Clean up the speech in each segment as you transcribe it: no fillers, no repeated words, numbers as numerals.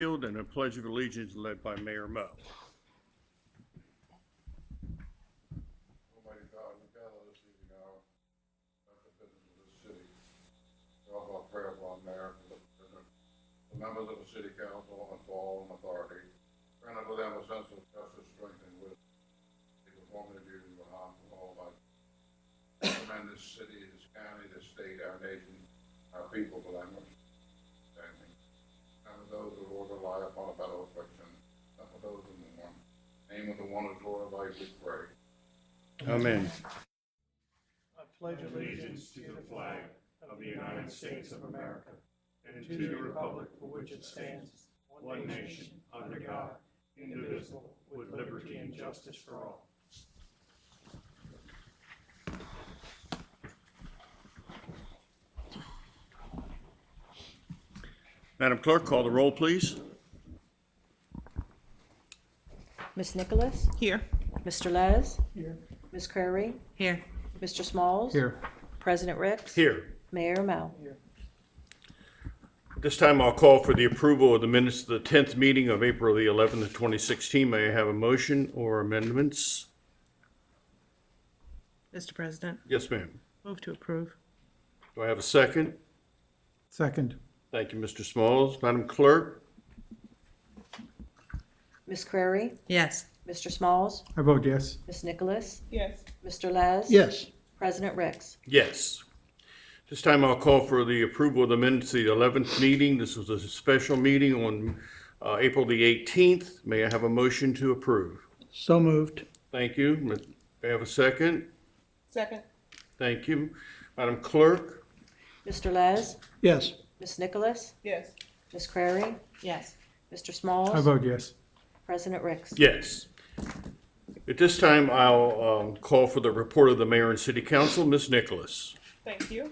Field, and a pledge of allegiance led by Mayor Mo. Almighty God, we gather this evening hour at the business of this city. We offer our prayer for our mayor, for the members of the city council, and for all in authority. Grant unto them a sense of justice, strength, and wisdom. They perform their duties with honor for all life. Commend this city, this county, this state, our nation, our people to thy mercy. Standing. And with those who Lord rely upon a battle affliction, and for those who mourn. In the name of the one who Lord of life, we pray. Amen. I pledge allegiance to the flag of the United States of America and to the republic for which it stands, one nation, under God, indivisible, with liberty and justice for all. Madam Clerk, call the roll, please. Ms. Nicholas? Here. Mr. Les? Here. Ms. Crary? Here. Mr. Smalls? Here. President Ricks? Here. Mayor Mo? At this time, I'll call for the approval of the minutes of the 10th meeting of April the 11th of 2016. May I have a motion or amendments? Mr. President, Yes, ma'am. move to approve. Do I have a second? Second. Thank you, Mr. Smalls. Madam Clerk? Ms. Crary? Yes. Mr. Smalls? I vote yes. Ms. Nicholas? Yes. Mr. Les? Yes. President Ricks? Yes. This time I'll call for the approval of the minutes of the 11th meeting. This was a special meeting on April the 18th. May I have a motion to approve? So moved. Thank you. May I have a second? Second. Thank you. Madam Clerk? Mr. Les? Yes. Ms. Nicholas? Yes. Ms. Crary? Yes. Mr. Smalls? I vote yes. President Ricks? Yes. At this time, I'll call for the report of the mayor and city council. Ms. Nicholas. Thank you.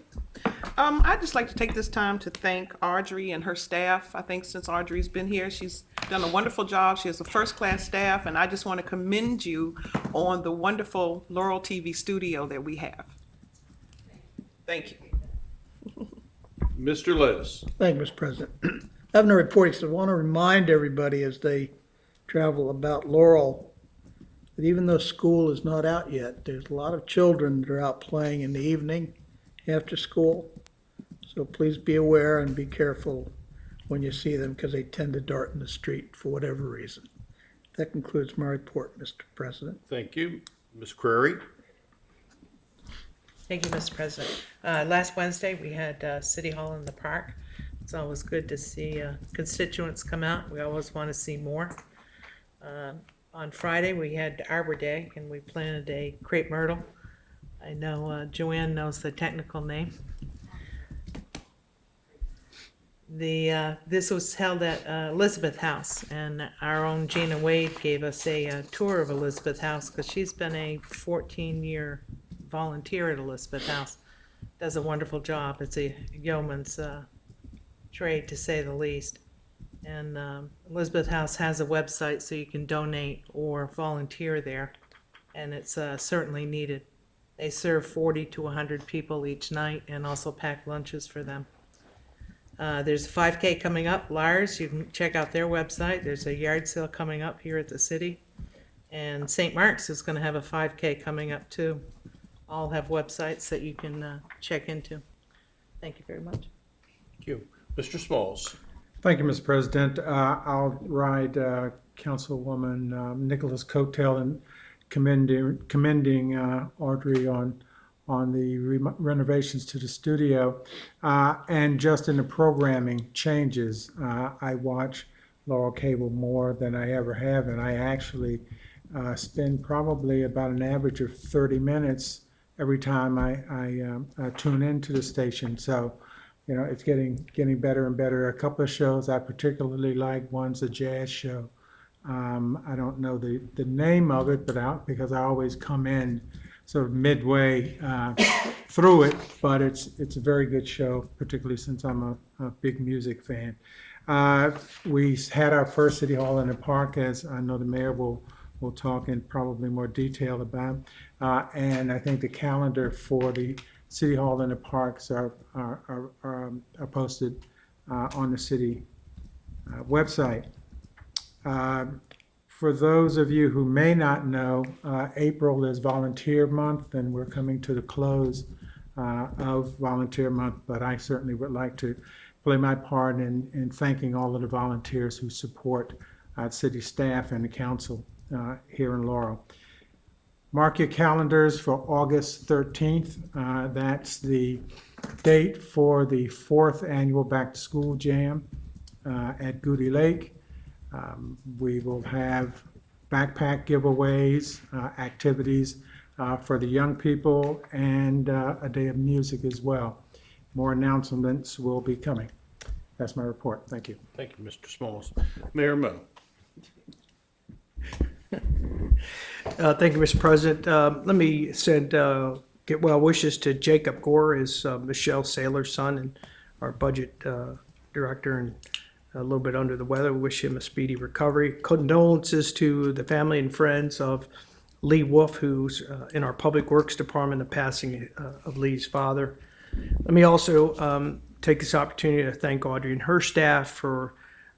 I'd just like to take this time to thank Audrey and her staff. I think since Audrey's been here, she's done a wonderful job. She has a first-class staff, and I just want to commend you on the wonderful Laurel TV studio that we have. Thank you. Mr. Les. Thank you, Mr. President. I have no reporting, so I want to remind everybody as they travel about Laurel that even though school is not out yet, there's a lot of children that are out playing in the evening after school. So please be aware and be careful when you see them because they tend to dart in the street for whatever reason. That concludes my report, Mr. President. Thank you. Ms. Crary. Thank you, Mr. President. Last Wednesday, we had City Hall in the park. It's always good to see constituents come out. We always want to see more. On Friday, we had Arbor Day, and we planted a crepe myrtle. I know Joanne knows the technical name. This was held at Elizabeth House, and our own Gina Wade gave us a tour of Elizabeth House because she's been a 14-year volunteer at Elizabeth House. Does a wonderful job. It's a yeoman's trade, to say the least. And Elizabeth House has a website so you can donate or volunteer there, and it's certainly needed. They serve 40 to 100 people each night and also pack lunches for them. There's a 5K coming up, Lars. You can check out their website. There's a yard sale coming up here at the city. And St. Mark's is going to have a 5K coming up too. All have websites that you can check into. Thank you very much. Thank you. Mr. Smalls. Thank you, Mr. President. I'll ride Councilwoman Nicholas' coattail and commending Audrey on the renovations to the studio and just in the programming changes. I watch Laurel Cable more than I ever have, and I actually spend probably about an average of 30 minutes every time I tune into the station. So, you know, it's getting better and better. A couple of shows I particularly like. One's a jazz show. I don't know the name of it, but because I always come in sort of midway through it, but it's a very good show, particularly since I'm a big music fan. We had our first City Hall in the Park, as I know the mayor will talk in probably more detail about. And I think the calendar for the City Hall in the Parks are posted on the city Website. For those of you who may not know, April is Volunteer Month, and we're coming to the close of Volunteer Month, but I certainly would like to play my part in thanking all of the volunteers who support city staff and the council here in Laurel. Mark your calendars for August 13th. That's the date for the 4th annual Back to School Jam at Goody Lake. We will have backpack giveaways, activities for the young people, and a day of music as well. More announcements will be coming. That's my report. Thank you. Thank you, Mr. Smalls. Mayor Mo. Thank you, Mr. President. Let me send get well wishes to Jacob Gore, is Michelle Saylor's son and our budget director, and a little bit under the weather. Wish him a speedy recovery. Condolences to the family and friends of Lee Wolf, who's in our Public Works Department, the passing of Lee's father. Let me also take this opportunity to thank Audrey and her staff for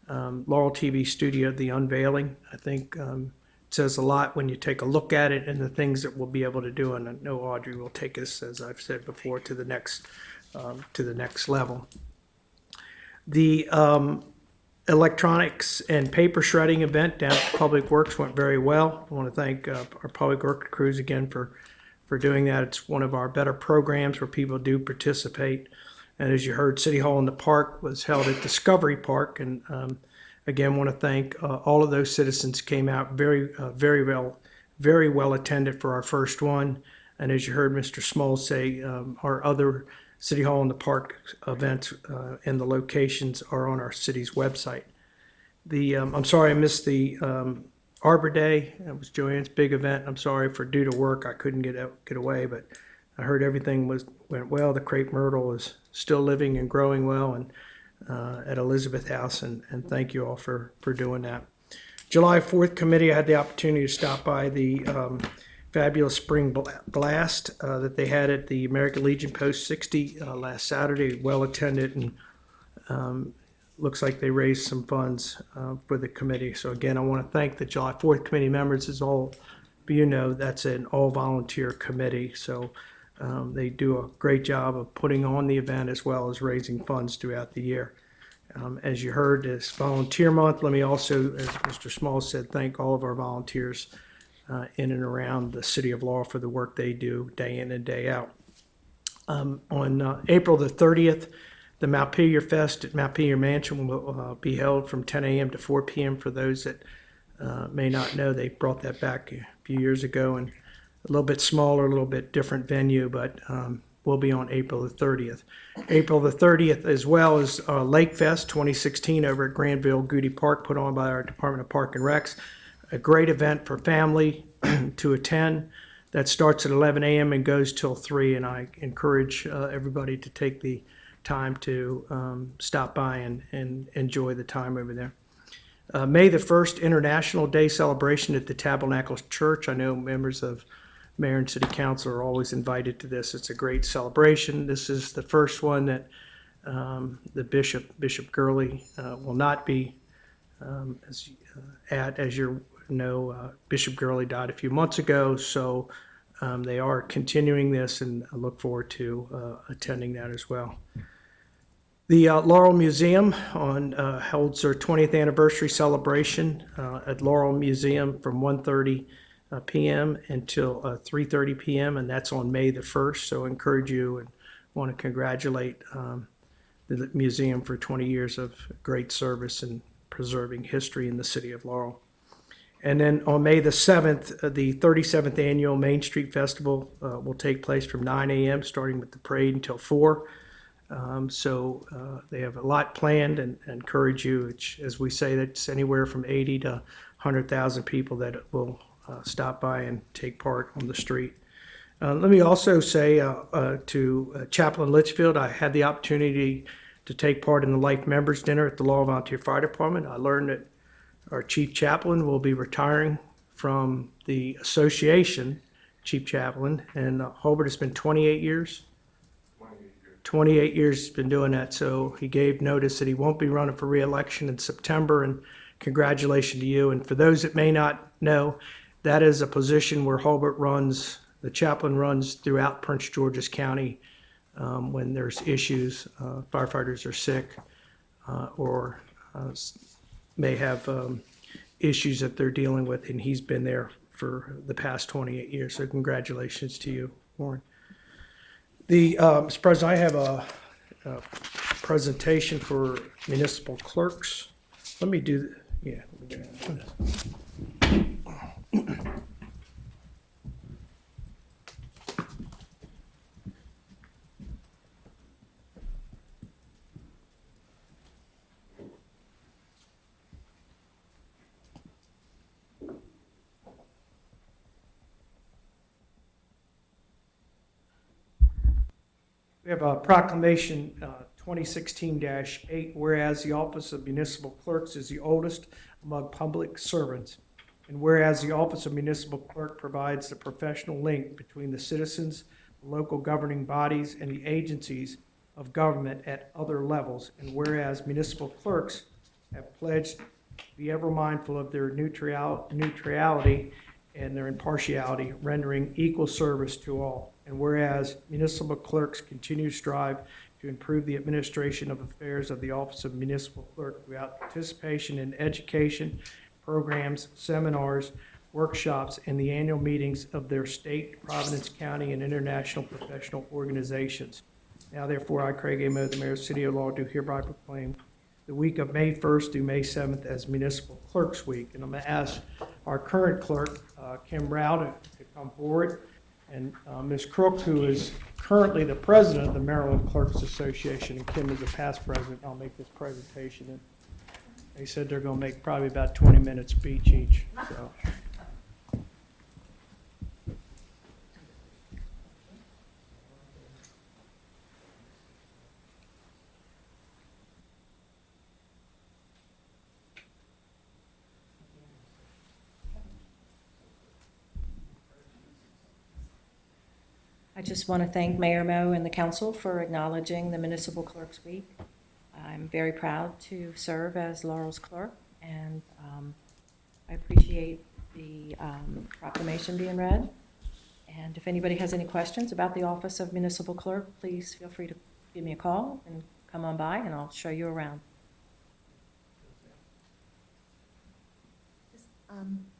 Laurel TV Studio, the unveiling. I think it says a lot when you take a look at it and the things that we'll be able to do. And I know Audrey will take us, as I've said before, to the next level. The electronics and paper shredding event down at Public Works went very well. I want to thank our Public Works crews again for doing that. It's one of our better programs where people do participate. And as you heard, City Hall in the Park was held at Discovery Park, and again, want to thank all of those citizens came out very well attended for our first one. And as you heard Mr. Smalls say, our other City Hall in the Park events and the locations are on our city's website. I'm sorry I missed the Arbor Day. It was Joanne's big event. I'm sorry due to work I couldn't get away, but I heard everything went well. The crepe myrtle is still living and growing well, and at Elizabeth House, and thank you all for doing that. July 4th committee, I had the opportunity to stop by the fabulous spring blast that they had at the American Legion Post 60 last Saturday. Well attended, and looks like they raised some funds for the committee. So again, I want to thank the July 4th committee members. As all of you know, that's an all volunteer committee. So they do a great job of putting on the event as well as raising funds throughout the year. As you heard, it's Volunteer Month. Let me also, as Mr. Small said, thank all of our volunteers in and around the City of Laurel for the work they do day in and day out. On April the 30th, the Montpelier Fest at Montpelier Mansion will be held from 10 a.m. to 4 p.m. For those that may not know, they brought that back a few years ago, and a little bit smaller, a little bit different venue, but will be on April the 30th. April the 30th, as well as Lake Fest 2016 over at Granville Goody Park, put on by our Department of Park and Recs. A great event for family to attend. That starts at 11 a.m. and goes till 3, and I encourage everybody to take the time to stop by and enjoy the time over there. May the 1st, International Day celebration at the Tabernacle Church. I know members of Mayor and City Council are always invited to this. It's a great celebration. This is the first one that the Bishop Gurley will not be as you know. Bishop Gurley died a few months ago, so they are continuing this, and I look forward to attending that as well. The Laurel Museum holds their 20th anniversary celebration at Laurel Museum from 1:30 p.m. until 3:30 p.m., and that's on May the 1st. So I encourage you and want to congratulate the museum for 20 years of great service and preserving history in the city of Laurel. And then on May the 7th, the 37th annual Main Street Festival will take place from 9 a.m., starting with the parade until 4. So they have a lot planned, and encourage you, as we say, that's anywhere from 80 to 100,000 people that will stop by and take part on the street. Let me also say to Chaplain Litchfield, I had the opportunity to take part in the Life Members Dinner at the Laurel Volunteer Fire Department. I learned that our Chief Chaplain will be retiring from the association, Chief Chaplain, and Hobart has been 28 years. 28 years. 28 years he's been doing that, so he gave notice that he won't be running for re-election in September, and congratulations to you. And for those that may not know, that is a position where Hulbert runs, the chaplain runs throughout Prince George's County when there's issues, firefighters are sick or may have issues that they're dealing with, and he's been there for the past 28 years. So congratulations to you, Warren. Mr. President, I have a presentation for municipal clerks. Let me do, yeah. Let me do that. We have a proclamation 2016-8, whereas the office of municipal clerks is the oldest among public servants, and whereas the office of municipal clerk provides the professional link between the citizens, the local governing bodies, and the agencies of government at other levels, and whereas municipal clerks have pledged to be ever mindful of their neutrality and their impartiality, rendering equal service to all. And whereas municipal clerks continue to strive to improve the administration of affairs of the Office of Municipal Clerk throughout participation in education, programs, seminars, workshops, and the annual meetings of their state, Providence County, and international professional organizations. Now therefore, I, Craig A. Moe, the Mayor of the City of Laurel, do hereby proclaim the week of May 1st through May 7th as Municipal Clerks Week. And I'm going to ask our current clerk, Kim Rao, to come forward. And Ms. Crook, who is currently the president of the Maryland Clerks Association, and Kim is a past president, I'll make this presentation. And they said they're going to make probably about 20 minutes speech each. So. I just want to thank Mayor Moe and the council for acknowledging the Municipal Clerks Week. I'm very proud to serve as Laurel's clerk, and I appreciate the proclamation being read. And if anybody has any questions about the Office of Municipal Clerk, please feel free to give me a call and come on by, and I'll show you around.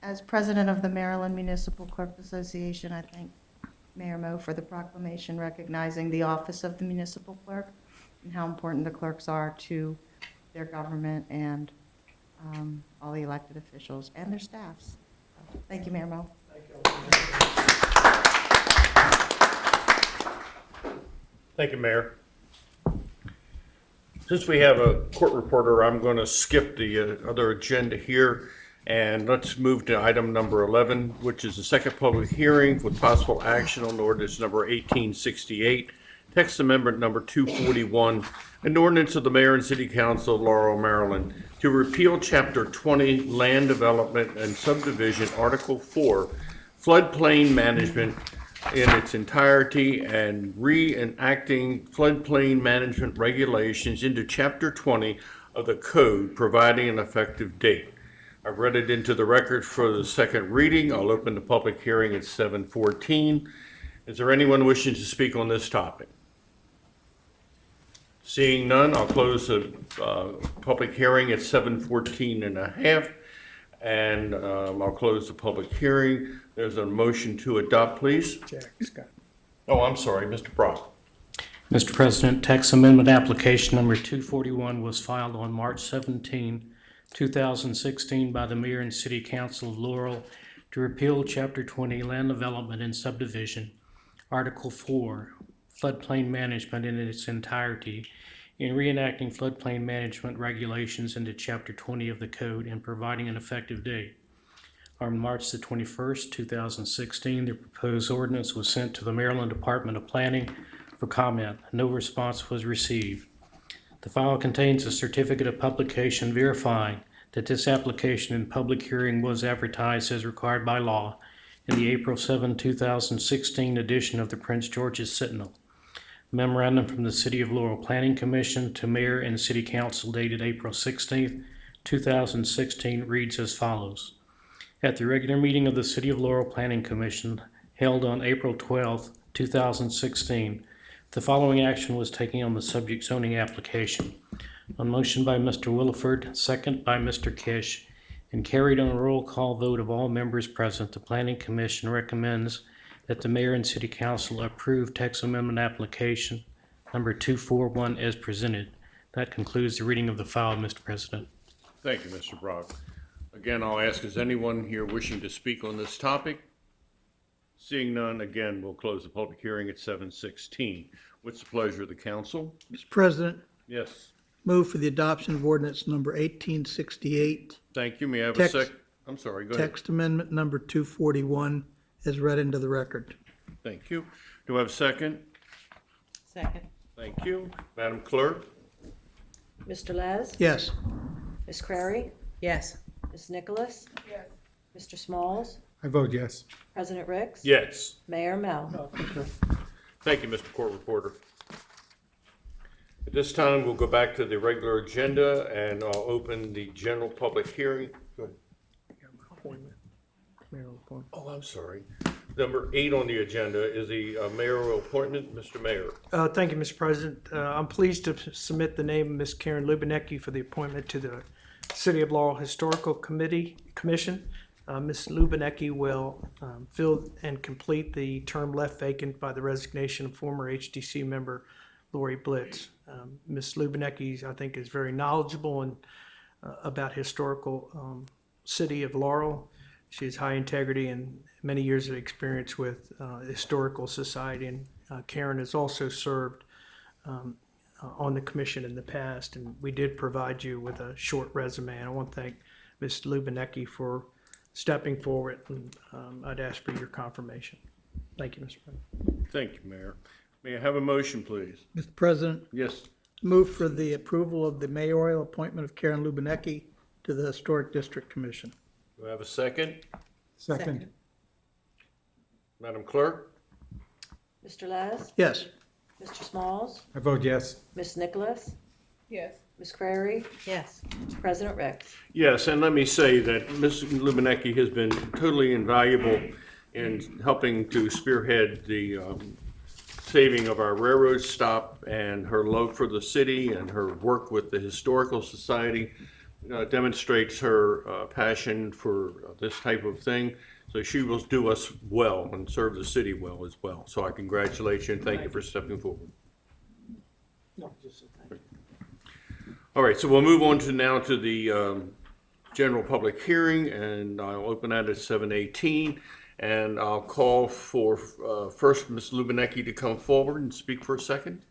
As president of the Maryland Municipal Clerks Association, I thank Mayor Moe for the proclamation recognizing the office of the municipal clerk and how important the clerks are to their government and all the elected officials and their staffs. So, thank you, Mayor Moe. Thank you, Mayor. Since we have a court reporter, I'm going to skip the other agenda here, and let's move to item number 11, which is the second public hearing with possible action on ordinance number 1868, text amendment number 241, an ordinance of the Mayor and City Council of Laurel, Maryland, to repeal Chapter 20, Land Development and Subdivision, Article 4, Floodplain Management in its entirety, and reenacting floodplain management regulations into Chapter 20 of the Code, providing an effective date. I've read it into the record for the second reading. I'll open the public hearing at 7:14. Is there anyone wishing to speak on this topic? Seeing none, I'll close the public hearing at 7:14 and a half, and I'll close the public hearing. There's a motion to adopt, please. Jack Scott. Oh, I'm sorry, Mr. Brock. Mr. President, text amendment application number 241 was filed on March 17, 2016 by the Mayor and City Council of Laurel to repeal Chapter 20 Land Development and Subdivision, Article 4, Floodplain Management in its entirety, in reenacting floodplain management regulations into Chapter 20 of the Code and providing an effective date. On March the 21st, 2016, the proposed ordinance was sent to the Maryland Department of Planning for comment. No response was received. The file contains a certificate of publication verifying that this application and public hearing was advertised as required by law in the April 7, 2016 edition of the Prince George's Sentinel. Memorandum from the City of Laurel Planning Commission to Mayor and City Council dated April 16th, 2016 reads as follows. At the regular meeting of the City of Laurel Planning Commission held on April 12th, 2016, the following action was taken on the subject zoning application. On motion by Mr. Williford, second by Mr. Kish, and carried on a roll call vote of all members present, the Planning Commission recommends that the Mayor and City Council approve text amendment application number 241 as presented. That concludes the reading of the file, Mr. President. Thank you, Mr. Brock. Again, I'll ask, is anyone here wishing to speak on this topic? Seeing none, again, we'll close the public hearing at 7:16. What's the pleasure of the council? Mr. President, Yes, move for the adoption of ordinance number 1868, thank you. May I have a Text- sec? I'm sorry, go ahead. text amendment number 241, as read into the record. Thank you. Do I have a second? Second. Thank you. Madam Clerk? Mr. Les? Yes. Ms. Crary? Yes. Ms. Nicholas? Yes. Mr. Smalls? I vote yes. President Ricks? Yes. Mayor Mel? Thank you, Mr. Court Reporter. At this time, we'll go back to the regular agenda, and I'll open the general public hearing. Go ahead. Oh, I'm sorry. Number 8 on the agenda is the mayoral appointment. Mr. Mayor. Thank you, Mr. President. I'm pleased to submit the name of Ms. Karen Lubiniecki for the appointment to the City of Laurel Historical Commission. Ms. Lubiniecki will fill and complete the term left vacant by the resignation of former HDC member Lori Blitz. Ms. Lubiniecki, I think, is very knowledgeable and about historical City of Laurel. She has high integrity and many years of experience with historical society. And Karen has also served on the commission in the past, and we did provide you with a short resume. And I want to thank Ms. Lubiniecki for stepping forward, and I'd ask for your confirmation. Thank you, Mr. President. Thank you, Mayor. May I have a motion, please? Mr. President, Yes. move for the approval of the mayoral appointment of Karen Lubiniecki to the Historic District Commission. Do I have a second? Second. Madam Clerk? Mr. Les? Yes. Mr. Smalls? I vote yes. Ms. Nicholas? Yes. Ms. Crary? Yes. President Ricks? Yes, and let me say that Ms. Lubiniecki has been totally invaluable in helping to spearhead the saving of our railroad stop, and her love for the city and her work with the Historical Society demonstrates her passion for this type of thing. So she will do us well and serve the city well as well. So I congratulate you and thank you for stepping forward. All right, so we'll move on to now to the general public hearing, and I'll open that at 7:18. And I'll call for first Ms. Lubiniecki to come forward and speak for a second.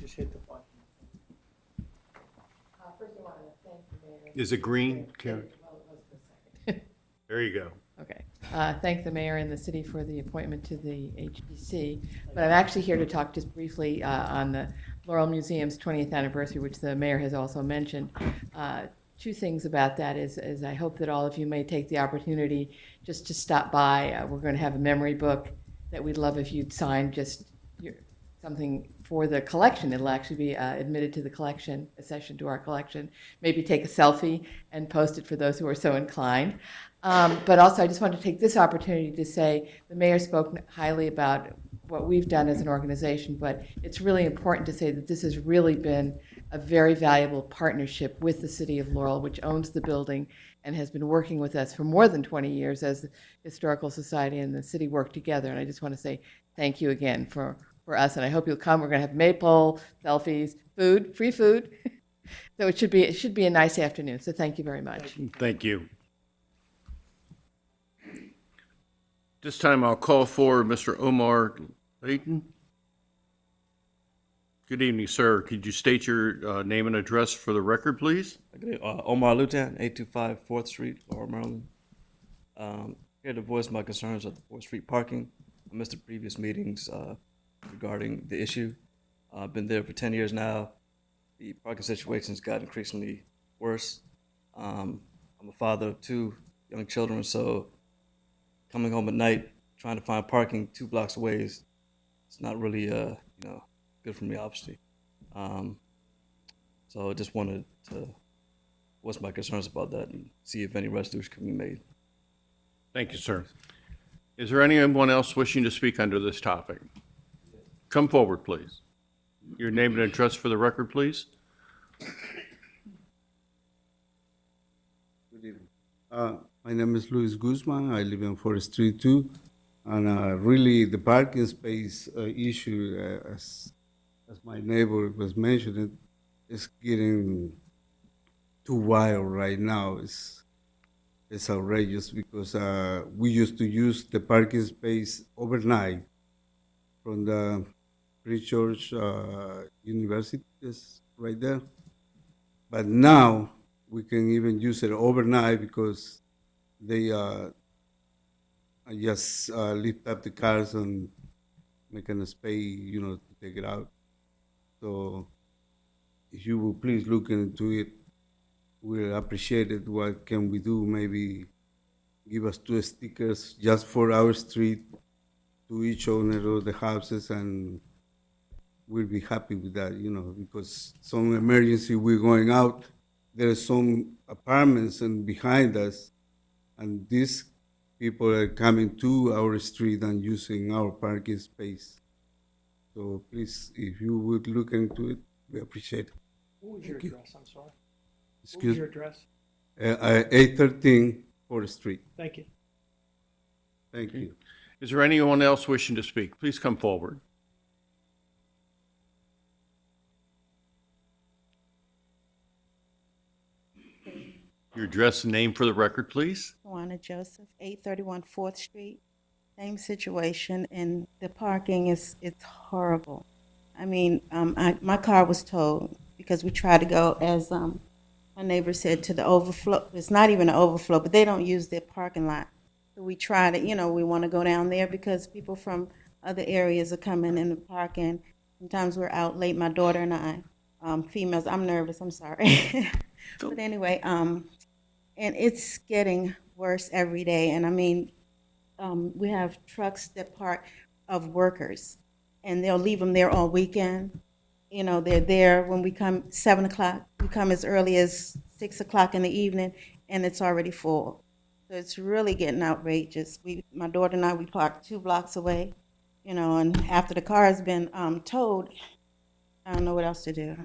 Just hit the button. Is it green, Karen? There you go. Okay. Thank the mayor and the city for the appointment to the HDC. But I'm actually here to talk just briefly on the Laurel Museum's 20th anniversary, which the mayor has also mentioned. Two things about that is I hope that all of you may take the opportunity just to stop by. We're going to have a memory book that we'd love if you'd sign just something for the collection. It'll actually be admitted to the collection, a session to our collection. Maybe take a selfie and post it for those who are so inclined. But also, I just want to take this opportunity to say the mayor spoke highly about what we've done as an organization, but it's really important to say that this has really been a very valuable partnership with the City of Laurel, which owns the building and has been working with us for more than 20 years as the Historical Society and the city work together. And I just want to say thank you again for us, and I hope you'll come. We're going to have maypole, selfies, food, free food. So it should be a nice afternoon. So thank you very much. Thank you. This time I'll call for Mr. Omar Layton. Good evening, sir. Could you state your name and address for the record, please? Omar Lutan, 825 4th Street, Laurel, Maryland. Here to voice my concerns of the 4th Street parking. I missed the previous meetings regarding the issue. I've been there for 10 years now. The parking situation's got increasingly worse. I'm a father of 2 young children. So coming home at night, trying to find parking 2 blocks away is it's not really good for me, obviously. So I just wanted to voice my concerns about that and see if any resolution can be made. Thank you, sir. Is there anyone else wishing to speak under this topic? Come forward, please. Your name and address for the record, please. Good evening. My name is Luis Guzman. I live on 4th Street too. And really, the parking space issue, as my neighbor was mentioning, is getting too wild right now. It's outrageous because we used to use the parking space overnight from the Pre-Church University is right there. But now we can even use it overnight because they just lift up the cars and make a space, to take it out. So if you will please look into it, we'll appreciate it. What can we do? Maybe give us 2 stickers just for our street to each owner of the houses, and we'll be happy with that, because some emergency we're going out, there's some apartments and behind us, and these people are coming to our street and using our parking space. So please, if you would look into it, we appreciate it. What was your address? I'm sorry. What was Excuse your address? 813 4th Street. Thank you. Thank you. Is there anyone else wishing to speak? Please come forward. Your address and name for the record, please. Juana Joseph, 831 4th Street. Same situation, and the parking it's horrible. I mean, my car was towed because we tried to go, as my neighbor said, to the overflow. It's not even an overflow, but they don't use their parking lot. So we try to, we want to go down there because people from other areas are coming in the park, and sometimes we're out late, my daughter and I, females. I'm nervous, I'm sorry. But anyway, and it's getting worse every day. And I mean, we have trucks that park of workers, and they'll leave them there all weekend. They're there when we come 7 o'clock. We come as early as 6 o'clock in the evening, and it's already full. So it's really getting outrageous. My daughter and I, we park 2 blocks away, and after the car has been towed, I don't know what else to do.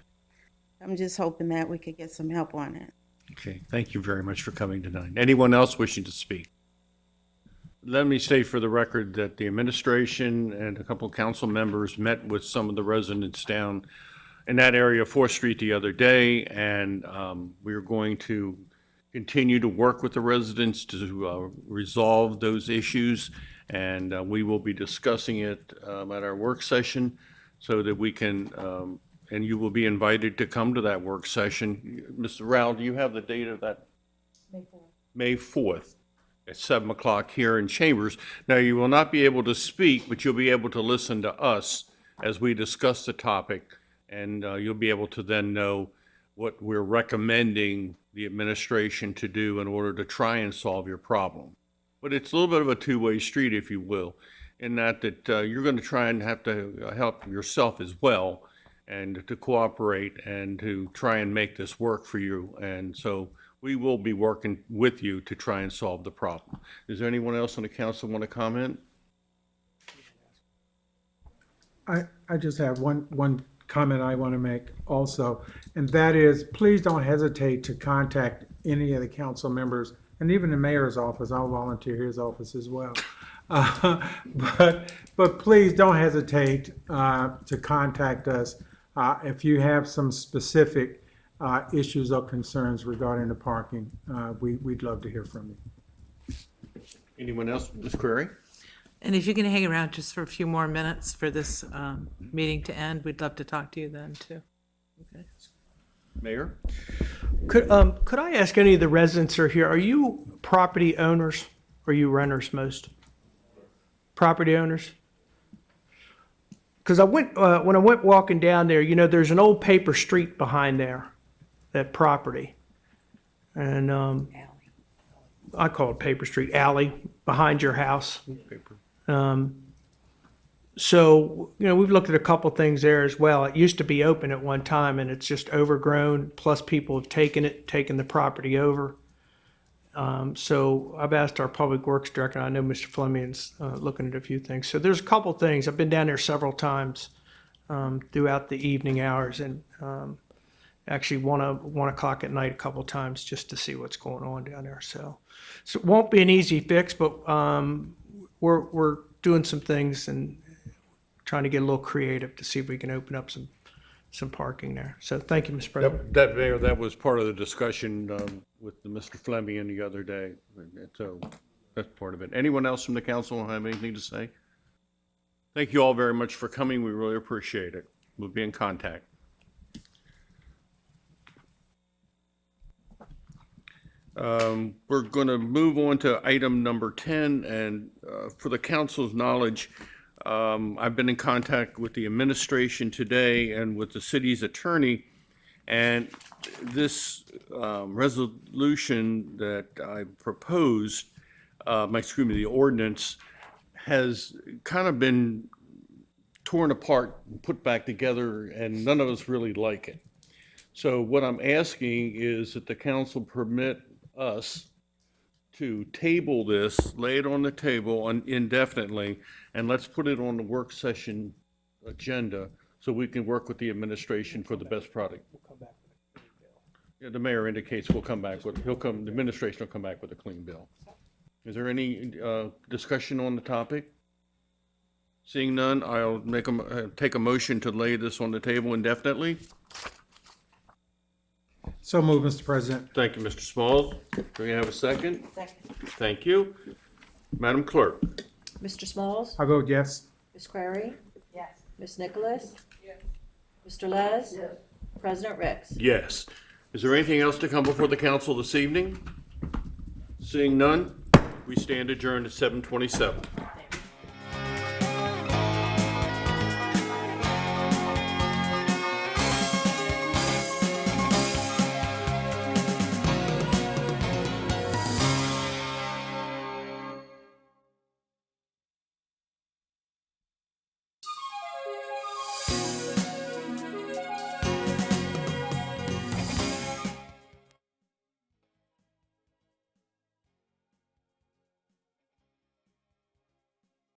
I'm just hoping that we could get some help on it. Okay, thank you very much for coming tonight. Anyone else wishing to speak? Let me state for the record that the administration and a couple of council members met with some of the residents down in that area of 4th Street the other day, and we're going to continue to work with the residents to resolve those issues, and we will be discussing it at our work session so that we can, and you will be invited to come to that work session. Mr. Rao, do you have the date of that? May 4th. At 7 o'clock here in Chambers. Now, you will not be able to speak, but you'll be able to listen to us as we discuss the topic, and you'll be able to then know what we're recommending the administration to do in order to try and solve your problem. But it's a little bit of a two-way street, if you will, in that you're going to try and have to help yourself as well, and to cooperate and to try and make this work for you. And so we will be working with you to try and solve the problem. Is there anyone else on the council want to comment? I just have one comment I want to make also, and that is, please don't hesitate to contact any of the council members, and even the mayor's office. I'll volunteer his office as well. But please don't hesitate to contact us if you have some specific issues or concerns regarding the parking. We'd love to hear from you. Anyone else, Ms. Query? And if you can hang around just for a few more minutes for this meeting to end, we'd love to talk to you then too. Okay. Mayor? Could I ask any of the residents who are here, are you property owners or are you renters most? Property owners? Because when I went walking down there, there's an old paper street behind there, that property. And I call it Paper Street Alley behind your house. So, we've looked at a couple things there as well. It used to be open at one time and it's just overgrown, plus people have taken the property over. So I've asked our Public Works Director, I know Mr. Fleming's looking at a few things. So there's a couple things. I've been down there several times throughout the evening hours and actually 1 o'clock at night a couple times just to see what's going on down there. So it won't be an easy fix, but we're doing some things and trying to get a little creative to see if we can open up some parking there. So thank you, Mr. President. That, Mayor, that was part of the discussion with Mr. Fleming the other day. So that's part of it. Anyone else from the council have anything to say? Thank you all very much for coming. We really appreciate it. We'll be in contact. We're going to move on to item number 10, and for the council's knowledge, I've been in contact with the administration today and with the city's attorney, and this resolution that I proposed, the ordinance, has kind of been torn apart and put back together, and none of us really like it. So what I'm asking is that the council permit us to table this, lay it on the table indefinitely, and let's put it on the work session agenda so we can work with the administration for the best product. Yeah, the mayor indicates the administration will come back with a clean bill. Is there any discussion on the topic? Seeing none, I'll take a motion to lay this on the table indefinitely. So moved, Mr. President. Thank you, Mr. Smalls. Do we have a second? Second. Thank you. Madam Clerk? Mr. Smalls? I vote yes. Ms. Query? Yes. Ms. Nicholas? Yes. Mr. Les? Yes. President Ricks? Yes. Is there anything else to come before the council this evening? Seeing none, we stand adjourned at 7:27.